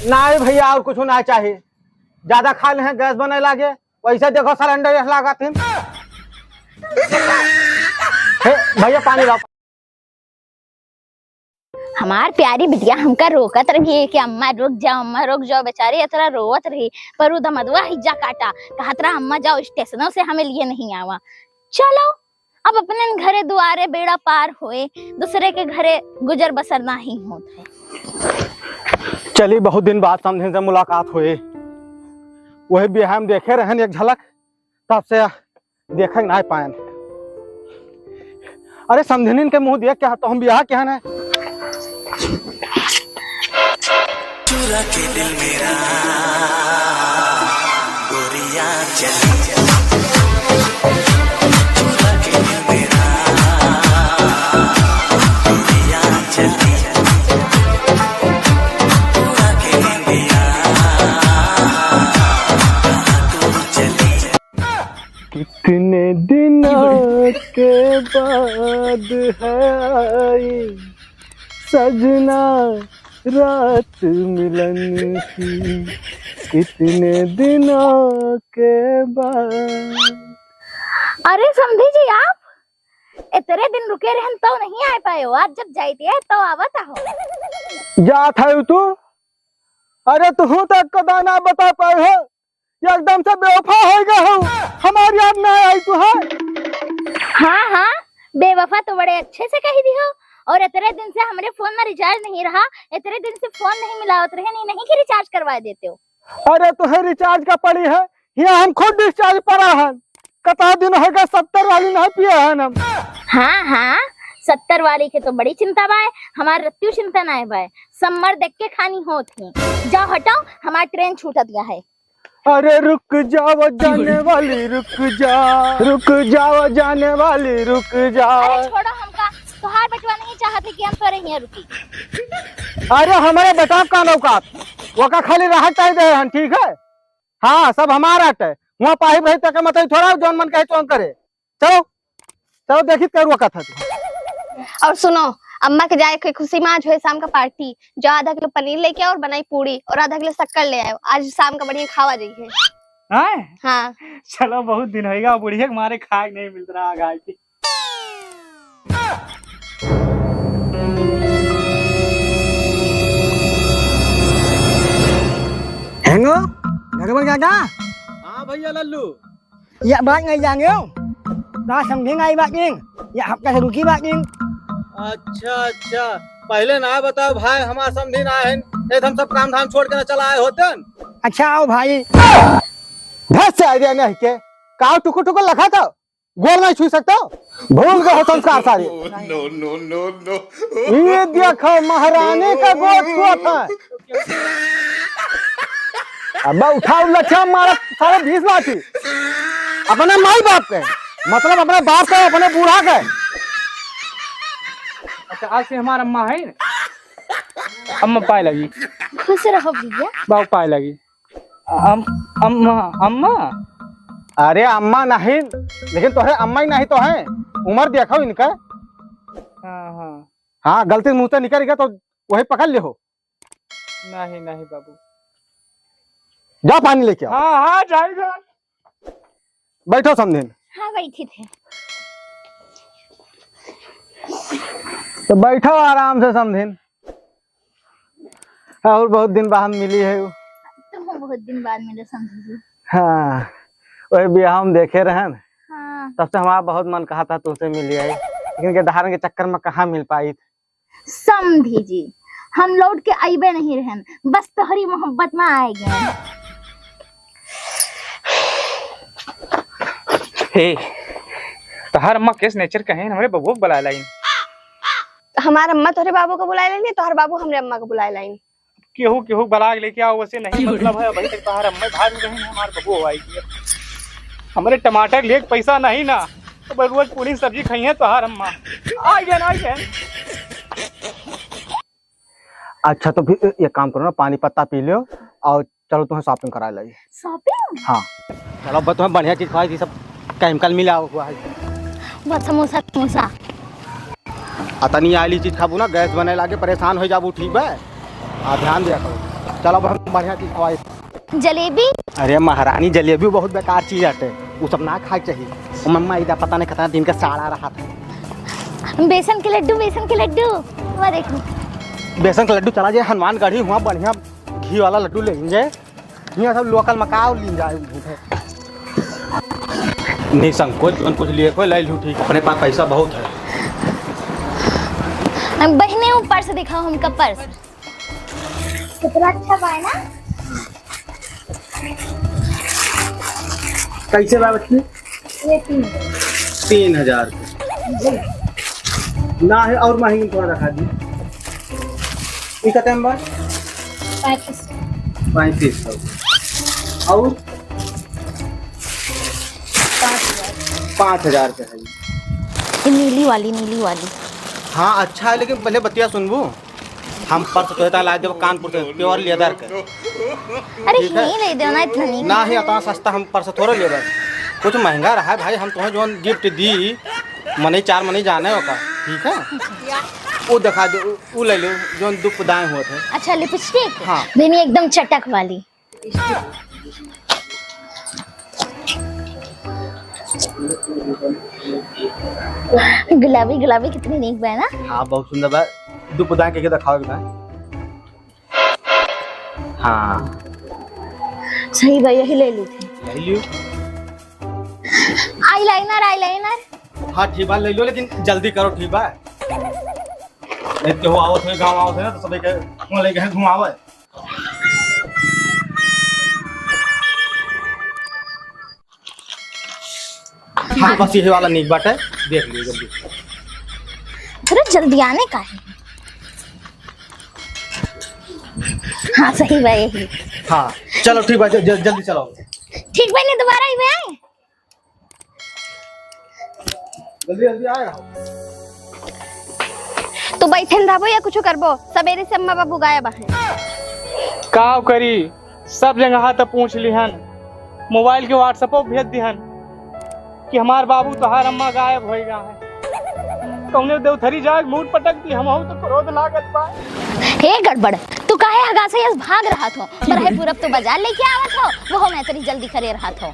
नहीं भैया और कुछ ना चाहिए, ज्यादा खा ले गैस बने लागे। वैसे देखो सिलेंडर लगा थी। भैया पानी लाओ। हमार प्यारी बिटिया हमका रोकत रही कि अम्मा रुक जाओ बेचारी इतना रोवत रही। पर उधर मधुआ हिज्जा काटा कहत रहा अम्मा जाओ स्टेशनों से हमें लिए नहीं आवा। चलो अब अपने घरे दुआरे बेड़ा पार होए, दूसरे के घरे गुजर बसर नहीं होते। चलिए बहुत दिन बाद समझे से मुलाकात हुई। वही बिहार में देखे रहे एक झलक, तब से देखे ना पाए। अरे समझनी के मुंह देख के तो हम बिहार के हैं। चुरा के दिल मेरा गोरिया चली, चुरा के दिल मेरा गोरिया चली, चुरा के दिल मेरा तू चली। कितने दिनों के बाद है आई सजना रात मिलन की, कितने दिनों के बाद। अरे समझी जी आप इतने दिन रुके रहन तो नहीं आ पाए हो, आज जब जाते है तो आवत हो। जात है तू? अरे तू तक कदा ना बता पाए हो, एकदम से बेवफा हो गया हो। हमारी याद ना आई तू है? हाँ बेवफा तो बड़े अच्छे से कही दी हो। और इतने दिन से हमारे फोन में रिचार्ज नहीं रहा, इतने दिन से फोन नहीं मिलावत रहे, नहीं कि रिचार्ज करवा देते हो। अरे तुहे रिचार्ज का पड़ी है, यहाँ हम खुद डिस्चार्ज पड़ा है। कता दिन हो गया 70 वाली नहीं पिया है हम। हाँ 70 वाली के तो बड़ी चिंता बाय, हमारी रत्ती चिंता ना है बाय। सम्मर देख के खानी होती। जाओ हटाओ, हमारी ट्रेन छूटत गया है। अरे रुक जाओ जाने वाली रुक जाओ जाने वाली रुक जाओ। अरे छोड़ो हमका, तोहार बटवा नहीं चाहते कि हम तोरे यहाँ रुकी। अरे हमारे बेटा का नौकात वो का खाली राहत चाहिए हम, ठीक है? हाँ सब हमारा है, वहाँ पाही भाई तक मतलब थोड़ा जौन मन कहे चौन करे। चलो देखित कर वो कथा। और सुनो, अम्मा के जाए के खुशी में आज है शाम का पार्टी। जो आधा किलो पनीर लेके आओ और बनाई पूरी, और आधा किलो शक्कर ले आओ। आज शाम का बढ़िया खावा जाइए। हाँ चलो बहुत दिन होगा, बुढ़िया हमारे खाए नहीं मिल रहा गाय की। हेंगो गड़बड़ क्या? हाँ भैया लल्लू, या बात नहीं जाने हो ना, समझे ना बात नहीं, या हफ्ता से रुकी बात नहीं। अच्छा पहले ना बताओ भाई, हमारा समझी ना है, हम सब काम धाम छोड़ के ना चला आए होते। अच्छा आओ भाई। भैंस से आइडिया नहीं के काव टुकुर लखा था, गोल नहीं छू सकता, भूल गए हो संस्कार सारे। नो ये देखो महारानी का गोद छुआ था। अब उठाओ लच्छा मारा सारे 20 लाठी अपने माई बाप के, मतलब अपने बाप का, अपने बूढ़ा के। अच्छा आज से हमारा अम्मा है, अम्मा पाए लगी। खुश रहो भैया। बाप पाए लगी। अम्मा अरे अम्मा नहीं, लेकिन तो है अम्मा ही नहीं तो है। उम्र देखो इनका। हाँ गलती मुंह से निकल गया तो वही पकड़ ले हो। नहीं बाबू, जा पानी लेके आओ। हाँ जाएगा। बैठो समझे। हाँ बैठी थे। तो बैठो आराम से समझे। और बहुत दिन बाद मिली है वो। तुम बहुत दिन बाद मिले समझी। हाँ वही ब्याह हम देखे रहे। हाँ तब से हमारा बहुत मन कहा था तुमसे मिली आई, लेकिन धारण के चक्कर में कहाँ मिल पाई। समझी जी हम लौट के आईबे नहीं रहन, बस तोहरी मोहब्बत में आए गए। हे तोहर अम्मा किस नेचर का है, हमारे बबू बुला लाइन। हमारा अम्मा तोहरे बाबू को बुलाए लेनी, तोहर बाबू हमरे अम्मा को बुलाए लाइन। केहू बलाग लेके आओ, वैसे नहीं मतलब है। भाई तक तोहर अम्मा भाग रहे हैं, हमारे बबू आएगी। हमारे टमाटर ले पैसा नहीं ना, तो रोज पूरी सब्जी खाई है तोहर अम्मा। आई गए। अच्छा तो फिर ये काम करो ना, पानी पत्ता पी लो और चलो तुम्हें शॉपिंग करा लाइए। शॉपिंग? हाँ चलो तुम्हें बढ़िया चीज खाई थी, सब केमिकल मिला हुआ है। वो समोसा अतनी आली चीज खाबू ना, गैस बने लागे परेशान हो जाबू, ठीक है? ध्यान दिया करो। चलो अब हम बढ़िया चीज खवाई। जलेबी अरे महारानी जलेबी बहुत बेकार चीज हटे, वो सब ना खाए चाहिए। और मम्मा इधर पता नहीं कितना दिन का साड़ा रहा था। बेसन के लड्डू वहाँ देखो। बेसन का लड्डू चला जाए हनुमानगढ़ी, वहाँ बढ़िया घी वाला लड्डू ले जाए। यहाँ सब लोकल मकाओ ले जाए। नहीं संकोच कुछ लिए कोई ले लूँ, ठीक अपने पास पैसा बहुत है। बहने वो पर्स दिखाओ हमका पर्स। कितना अच्छा बा ना। कैसे बा बच्ची? ये 3000 ना है और महंगी थोड़ा रखा दी। इसका टाइम बा 3500 और 5000 का है। ये नीली वाली हाँ अच्छा है, लेकिन पहले बतिया सुनबू। हम पर्स तो ला देव कानपुर से प्योर लेदर के। अरे ठीक है? नहीं ले दो ना, इतना नहीं ना ही इतना सस्ता हम पर्स थोड़ा लेबर, कुछ महंगा रहा है भाई। हम तुम्हें जो गिफ्ट दी मनी 4 मनी जाने होगा, ठीक है? वो दिखा दो, वो ले लो जो दुख दाएं हुए थे। अच्छा लिपस्टिक। हाँ। देनी एकदम चटक वाली। गुलाबी कितनी नीक बा ना। हाँ बहुत सुंदर बा। दुख दाएं के दिखाओ एक बार। हाँ सही बा, यही ले ली थी। ले लियो। आईलाइनर। हाँ ठीक बा, ले लो, लेकिन जल्दी करो, ठीक बा? नहीं तो आओ थे गाँव आओ थे ना, तो सभी के वहाँ ले गए घुमावे। हाँ बस यही वाला नीक बात है, देख लियो जल्दी। थोड़ा जल्दी आने का है। हाँ सही बा यही। हाँ चलो ठीक बा, जल्दी चलो। ठीक बा, नहीं दोबारा ही आए। जल्दी आएगा। तो बैठन रहबो या कुछ करबो? सवेरे से अम्मा बाबू गायब है। का करी, सब जगह तक पूछ लिहन, मोबाइल के व्हाट्सएप पर भेज दिहन कि हमार बाबू तोहार अम्मा गायब हो गया है। कौने देवथरी जाग मूड पटक दी, हम तो क्रोध लागत बा। हे गड़बड़, तू काहे हगा से यस भाग रहा था? बरहे पूरब तो बाजार लेके आवत हो, वो मैं तेरी जल्दी करे रहा था।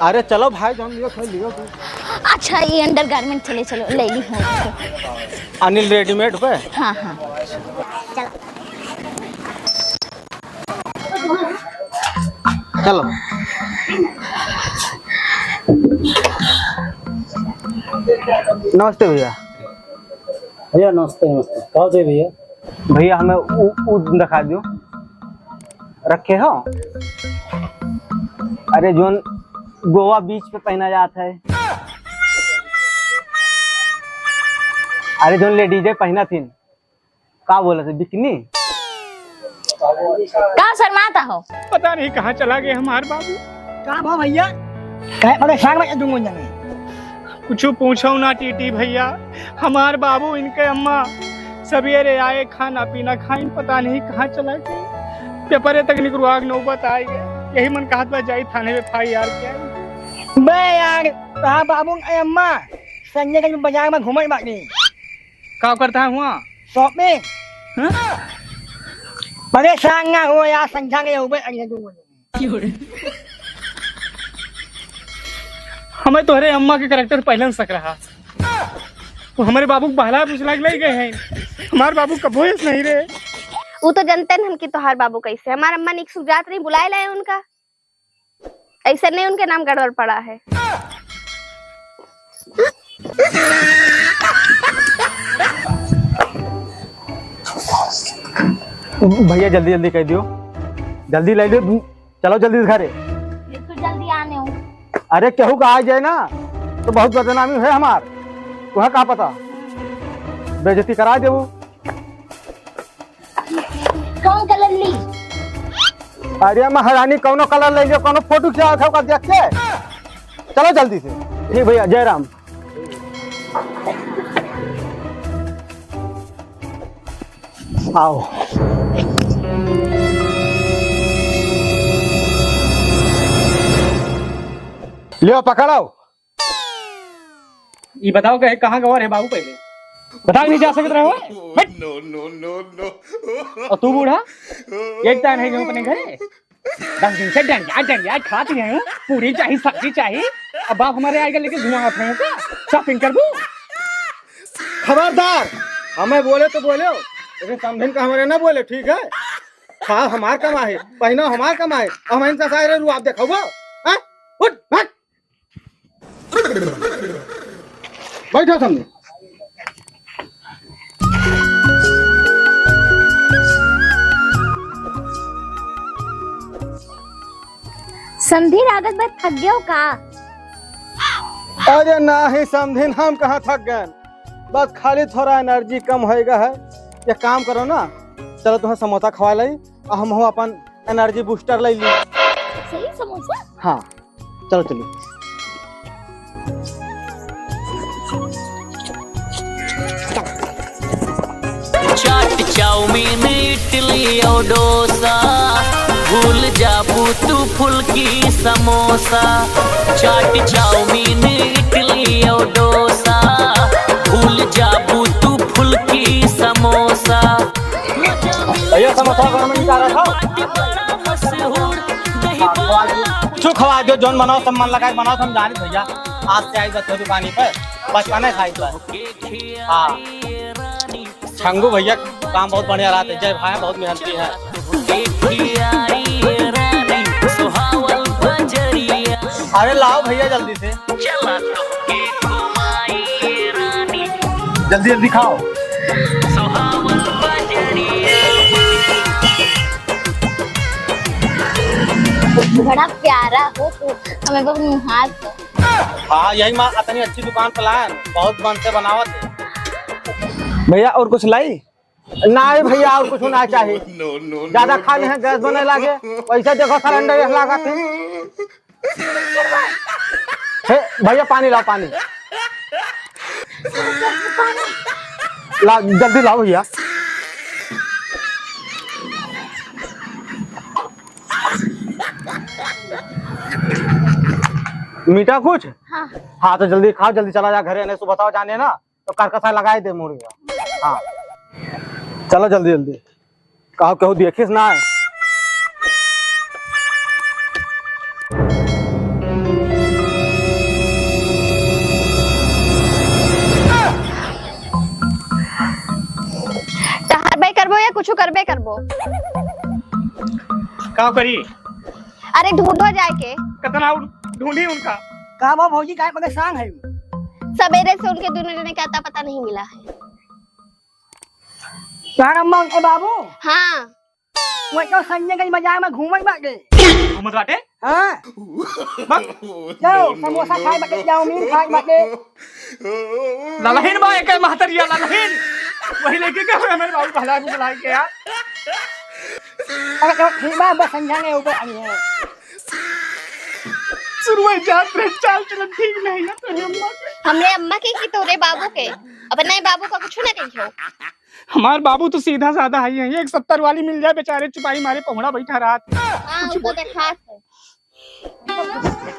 अरे चलो भाई, जान लियो, खोल लियो तू। अच्छा ये अंडरगारमेंट चलो ले ली हूँ। अनिल रेडीमेड पे। हाँ चलो नमस्ते भैया। भैया नमस्ते नमस्ते। कहाँ से भैया? भैया हमें ऊ दिखा दो, रखे हो। अरे जोन गोवा बीच पे पहना जाता है। अरे जोन लेडीजे पहना थी, का बोला थे, बिकनी। का शर्माता हो? पता नहीं कहाँ चला गए हमार बाबू। का भाव भैया? कहे परेशान मत दूंगा जाने। कुछ पूछो ना टीटी भैया, हमार बाबू इनके अम्मा सवेरे आए, खाना पीना खाइन, पता नहीं कहाँ चला गए। पेपर तक निकलवाग नौबत आई गए। यही मन कहत बा जाई थाने में FIR किया। बे यार, कहा बाबू ए अम्मा संजय के बाजार में घूमे बाकी। का करता है हुआ शॉपिंग। परेशान ना हो यार, संख्या के ऊपर अड़िया दूंगा। हमें तोहरे अम्मा के कैरेक्टर पहले से शक रहा। वो हमारे बाबू बहला पूछला ले गए हैं। हमारे बाबू कबो नहीं रहे। वो तो जानते हैं हम कि तोहार बाबू कैसे। हमारा अम्मा निक सुजात नहीं बुलाए लाए उनका, ऐसे नहीं उनके नाम गड़बड़ पड़ा है। भैया जल्दी जल्दी कह दियो, जल्दी ले लो, चलो जल्दी घरे। बिल्कुल जल्दी आने हो। अरे केहू का आ जाए ना तो बहुत बदनामी है हमार, तुम्हें कहा पता, बेइज्जती करा दे। वो कौन कलर ली? अरे महारानी कौनो कलर ले लियो, कौनो फोटो खिंचा का देख के चलो जल्दी से। ठीक भैया, जय राम। आओ लियो, पकड़ो। ये बताओ कि कहाँ गवा है बाबू? पहले बता नहीं जा सकते रहो बैठ। और तू बूढ़ा एक टाइम है अपने घरे 10 दिन से डंडिया खाती है पूरी चाहिए सब्जी चाहिए। अब बाप हमारे आएगा लेके धुआं आते हैं क्या शॉपिंग कर दूं। खबरदार, हमें बोले तो बोले लेकिन समझिन का हमारे ना बोले, ठीक है? खा हमार कमाए, पहना हमार कमाए, हम इनसे सारे रू आप देखो हैं? उठ भाग, बैठो समझे। समधी लागत बस थक गयो का? अरे नहीं समझिन, हम कहाँ थक गए, बस खाली थोड़ा एनर्जी कम होएगा है। ये काम करो ना, चलो तुम्हें समोसा खवा ली और हम अपन एनर्जी बूस्टर ले ली। सही समोसा? हाँ चलो चलो। चाट चाउमीन इडली और डोसा भूल जाबू तू फुल्की समोसा। चाट चाउमीन इडली और डोसा भूल जाबू तू फुल्की समोसा। भैया समोसा घर में निकाल रहा था, जो खवा दो, जोन बनाओ सब मन लगा बनाओ, हम जाने भैया आज से आई जाते दुकानी पर बचपन खाई तो। हाँ छंगू भैया काम बहुत बढ़िया रहा है, जय भाई बहुत मेहनती है। अरे लाओ भैया जल्दी से, जल्दी जल्दी खाओ। बड़ा प्यारा हो तो हमें बहुत मुहाज हो। हाँ यही माँ इतनी अच्छी दुकान पर लाए, बहुत मन से बनावत है। भैया और कुछ लाई? नहीं भैया और कुछ ना चाहिए, ज्यादा खा ले गैस बने लागे। पैसा देखो सिलेंडर लगा थे। भैया पानी लाओ, पानी ला, जल्दी लाओ भैया। मीठा कुछ? हाँ। हाँ तो जल्दी खाओ, जल्दी चला जा घरे, नहीं तो बताओ जाने ना तो करकसा लगाए दे मुर्गा। हाँ चलो जल्दी जल्दी, कहो कहू देखिस ना है। टहरबे करबो या कुछ करबे करबो? का करी? अरे ढूंढो जाके। कितना ढूंढी उनका? का बा भौजी काय परेशान है? सवेरे से उनके दोनों जने का आता पता नहीं मिला है। तार अम्मा उनके बाबू हाँ वो तो संजय के बाजार में घूमई बाटे। घूमत बाटे? हाँ जाओ समोसा खाए बाटे, चाउमीन खाए बाटे। ललहीन बा एक महतरिया ललहीन वही लेके गए मेरे बाबू भला को बुला के यार। अरे तो ठीक बा, बस समझाने ऊपर आई है। शुरुआत जात रे चाल चलन ठीक नहीं है तेरी अम्मा के। हमरे अम्मा के कि तोरे बाबू के? अब नहीं बाबू का कुछ ना कहियो। हमार बाबू तो सीधा साधा है, ये 170 वाली मिल जाए बेचारे चुपाई मारे पहुंचा बैठा रात। हां वो तो खास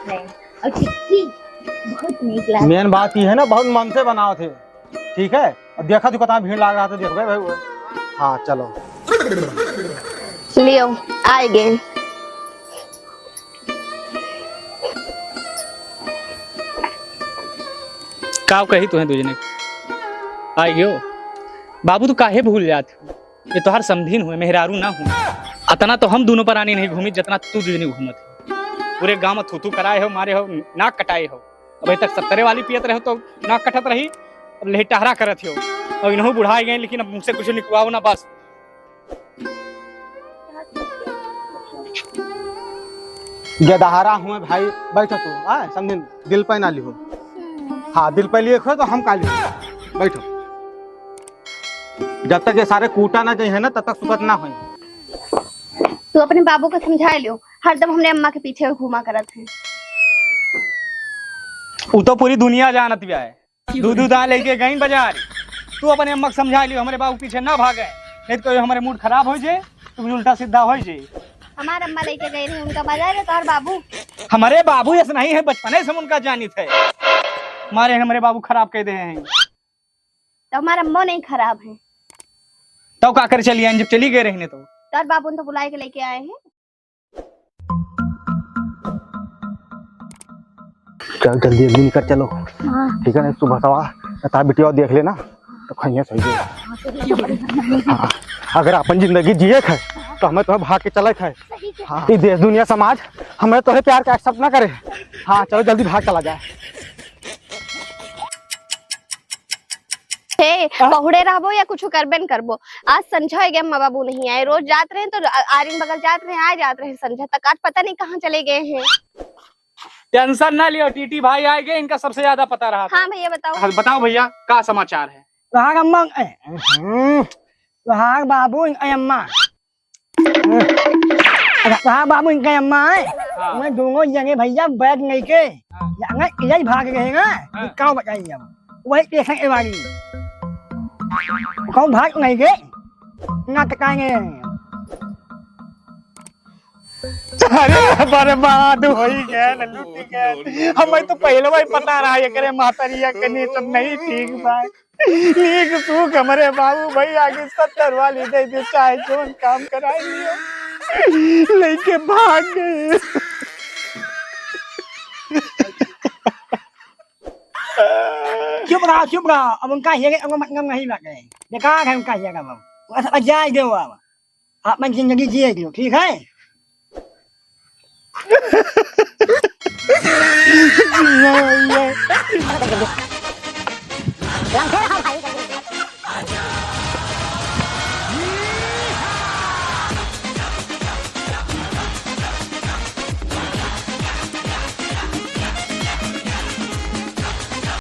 है। और टिक्की बहुत नीक लगा। मेन बात ये है ना, बहुत मन से बनाओ थे, ठीक है? और देखा तू कितना भीड़ लग रहा था, देखबे भाई। हाँ चलो लियो आए गए। का कही तुहे दूजने आई गयो बाबू तो काहे भूल जात, ये तो हर समधीन हुए मेहरारू ना हुए। अतना तो हम दोनों पर आनी नहीं घूमी जितना तू दूजने घूमत। पूरे गांव में थूथू कराए हो, मारे हो, नाक कटाए हो। अभी तक 70 वाली पियत रहे हो तो नाक कटत रही, अब लेहटहरा करत हो। अब इन्हों बुढ़ाए गए लेकिन अब मुझसे कुछ निकवाओ ना बस। गेदहारा हुए भाई, बैठो तू। समझिन दिल पे ना लिहो। हाँ दिल पे लिए खो तो हम का लियो, बैठो। जब तक ये सारे कूटा ना जाए है ना तब तक सुगत ना हो। तू अपने बाबू को समझा लियो, हरदम हमने अम्मा के पीछे घूमा करत है। वो तो पूरी दुनिया जानत भी है, दूध दा लेके गई बाजार। तू अपने अम्मा को समझा लियो, हमारे बाबू पीछे ना भागे, नहीं तो हमारे मूड खराब हो जाए, तो उल्टा सीधा हो जाए। हमारे अम्मा लेके गए रहे उनका बाजार है, तो और बाबू हमारे बाबू ऐसा नहीं है, बचपने से उनका जानी थे। हमारे खराब कर दे हैं। तो हमारा अम्मा नहीं खराब है। तब का कर चली आई जब चली गए रहने तो। तार बाबू ने तो बुलाए के लेके आए हैं। चल जल्दी जल्दी निकल चलो। ठीक है ना, सुबह सवा तार बिटिया देख लेना तो खाइए सही है। हाँ, अगर अपन जिंदगी जिए है तो हमें तो भाग के चले है। हाँ, ये देश दुनिया समाज हमें तो प्यार का एक्सेप्ट ना करे। हाँ चलो जल्दी भाग चला जाए। पहुड़े रहबो या कुछ करबे न करबो। आज संझा गए अम्मा बाबू नहीं आए, रोज जात रहे तो आर्यन बगल जात रहे, आए जात रहे संझा तक, आज पता नहीं कहाँ चले गए हैं। टेंशन ना लियो, टीटी भाई आए गए, इनका सबसे ज्यादा पता रहा था। हाँ भैया बताओ। हाँ, बताओ भैया क्या समाचार है। तुहार अम्मा तुहार बाबू अम्मा तुहार बाबू इनका अम्मा है। मैं दोनों जगह भैया बैग नहीं के इधर भाग गए ना। क्या बताइए अब वही स्टेशन के वाली कौन भाग नहीं गए ना टकाएंगे। अरे बर्बाद हो ही गए, लूट गए। हमें तो पहले ही पता रहा ये करे मातरिया कनी तो नहीं ठीक बा। लीक सूख हमारे बाबू भाई आगे 70 वाली दे दे, चाहे जोन काम कराए लियो, लेके भाग गए। चुप रहा अब उनका ये अब मतलब नहीं लगे देखा है उनका ये अब जाए दो अब आप मैं जिंदगी जिए दो ठीक है। रंग